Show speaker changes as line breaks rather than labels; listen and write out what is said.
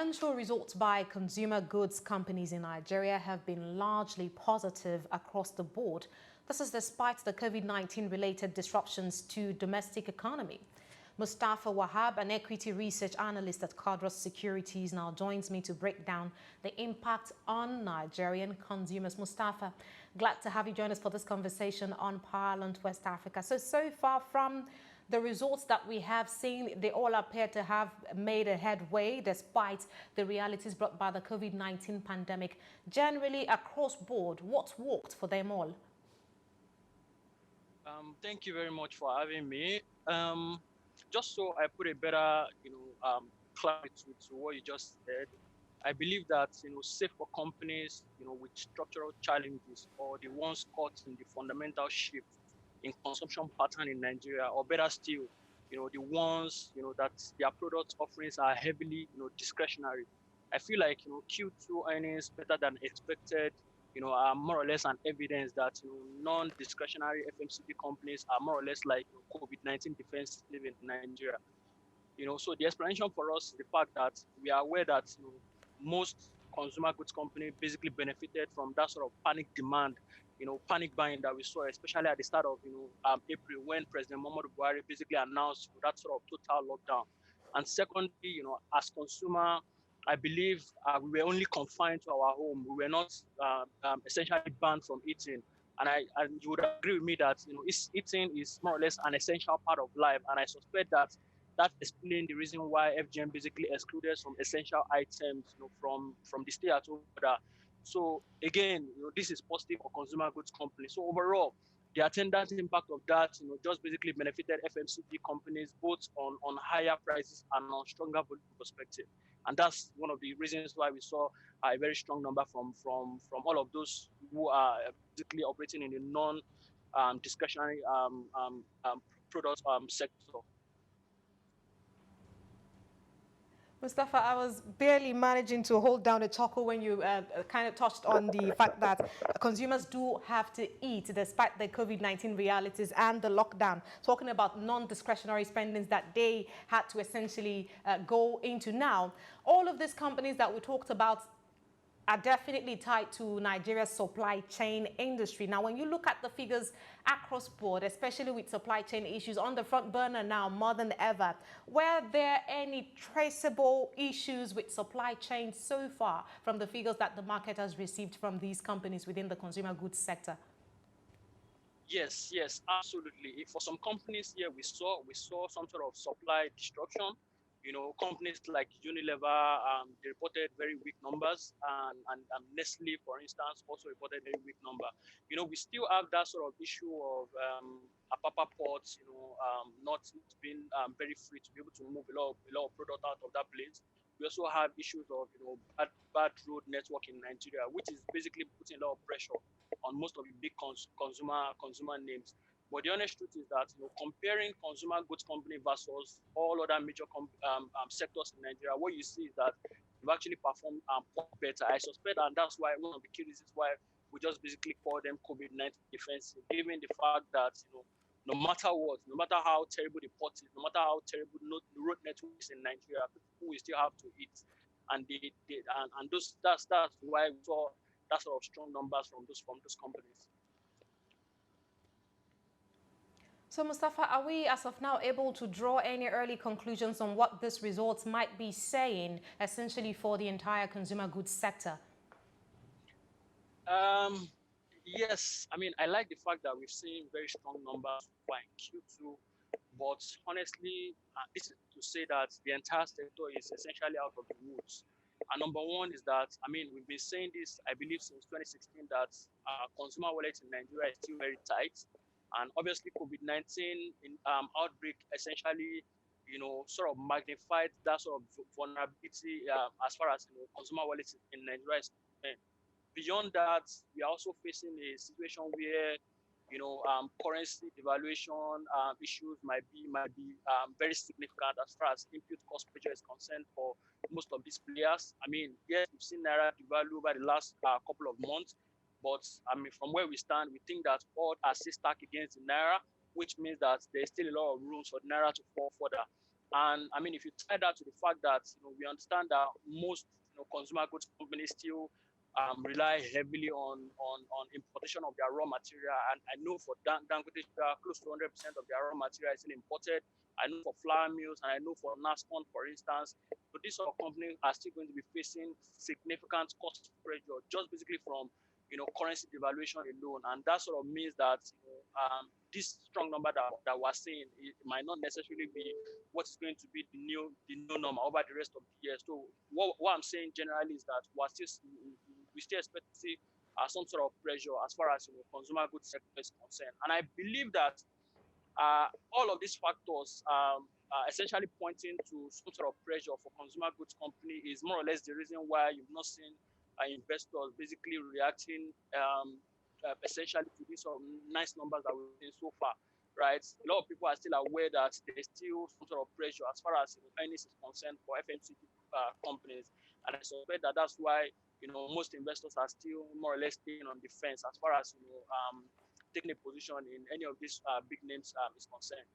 Financial results by consumer goods companies in Nigeria have been largely positive across the board. This is despite the COVID-19 related disruptions to domestic economy. Mustafa Wahab, an equity research analyst at Cadros Securities, now joins me to break down the impact on Nigerian consumers. Mustafa, glad to have you join us for this conversation on Parliament West Africa. So far from the results that we have seen, they all appear to have made a headway despite the realities brought by the COVID-19 pandemic. Generally, across board, what's worked for them all?
Thank you very much for having me. Just so I put a better, clarity to what you just said, I believe that, safe for companies, with structural challenges or the ones caught in the fundamental shift in consumption pattern in Nigeria, or better still, the ones, that their product offerings are heavily, discretionary. I feel like, Q2 earnings better than expected, are more or less an evidence that non-discretionary FMCG companies are more or less like COVID-19 defensive in Nigeria. So the explanation for us is the fact that we are aware that most consumer goods companies basically benefited from that sort of panic demand, panic buying that we saw, especially at the start of April, when President Muhammadu Buhari basically announced that sort of total lockdown. And secondly, as consumer, I believe we were only confined to our home. We were not essentially banned from eating. And you would agree with me that eating is more or less an essential part of life. And I suspect that explains the reason why FGM basically excluded some essential items from the stay-at-home order. So again, this is positive for consumer goods companies. So overall, the attendant impact of that, just basically benefited FMCG companies both on higher prices and on stronger volume perspective. And that's one of the reasons why we saw a very strong number from all of those who are basically operating in the non-discretionary product sector.
Mustafa, I was barely managing to hold down a chuckle when you kind of touched on the fact that consumers do have to eat despite the COVID-19 realities and the lockdown, talking about non-discretionary spendings that they had to essentially go into now. All of these companies that we talked about are definitely tied to Nigeria's supply chain industry. Now, when you look at the figures across board, especially with supply chain issues on the front burner now more than ever, were there any traceable issues with supply chain so far from the figures that the market has received from these companies within the consumer goods sector?
Yes, absolutely. For some companies here, we saw some sort of supply disruption. Companies like Unilever, they reported very weak numbers, and Nestle, for instance, also reported very weak number. We still have that sort of issue of Apapa ports, not being very free to be able to move a lot of product out of that place. We also have issues of bad road network in Nigeria, which is basically putting a lot of pressure on most of the big consumer names. But the honest truth is that comparing consumer goods company versus all other major sectors in Nigeria, what you see is that we've actually performed better. I suspect, and that's why one of the key reasons why we just basically call them COVID-19 defensive, given the fact that no matter what, no matter how terrible the port is, no matter how terrible the road network is in Nigeria, people will still have to eat, and that's why we saw that sort of strong numbers from those companies.
So, Mustafa, are we, as of now, able to draw any early conclusions on what these results might be saying, essentially, for the entire consumer goods sector?
Yes. I mean, I like the fact that we've seen very strong numbers in Q2, but honestly, this is to say that the entire sector is essentially out of the woods. And number one is that, I mean, we've been saying this, I believe, since 2016, that consumer wallet in Nigeria is still very tight. And obviously, COVID-19 outbreak essentially, sort of magnified that sort of vulnerability as far as consumer wallets in Nigeria is concerned. Beyond that, we are also facing a situation where currency devaluation issues might be very significant as far as input cost pressure is concerned for most of these players. I mean, yes, we've seen Naira devalue over the last couple of months. But I mean, from where we stand, we think that all are still stacked against the Naira, which means that there's still a lot of room for the Naira to fall further. And I mean, if you tie that to the fact that we understand that most consumer goods companies still rely heavily on importation of their raw material, and I know for Dangote Sugar, close to 100% of their raw material is still imported. I know for flour mills, and I know for NASCON, for instance. So these sort of companies are still going to be facing significant cost pressure, just basically from currency devaluation alone, and that sort of means that this strong number that we're seeing, it might not necessarily be what is going to be the new normal over the rest of the year. So what I'm saying generally is that we still expect to see some sort of pressure as far as consumer goods sector is concerned, and I believe that all of these factors are essentially pointing to some sort of pressure for consumer goods company is more or less the reason why you've not seen investors basically reacting essentially to these sort of nice numbers that we've seen so far, right? A lot of people are still aware that there's still some sort of pressure as far as earnings is concerned for FMCG companies, and I suspect that that's why most investors are still more or less staying on the fence as far as taking a position in any of these big names is concerned.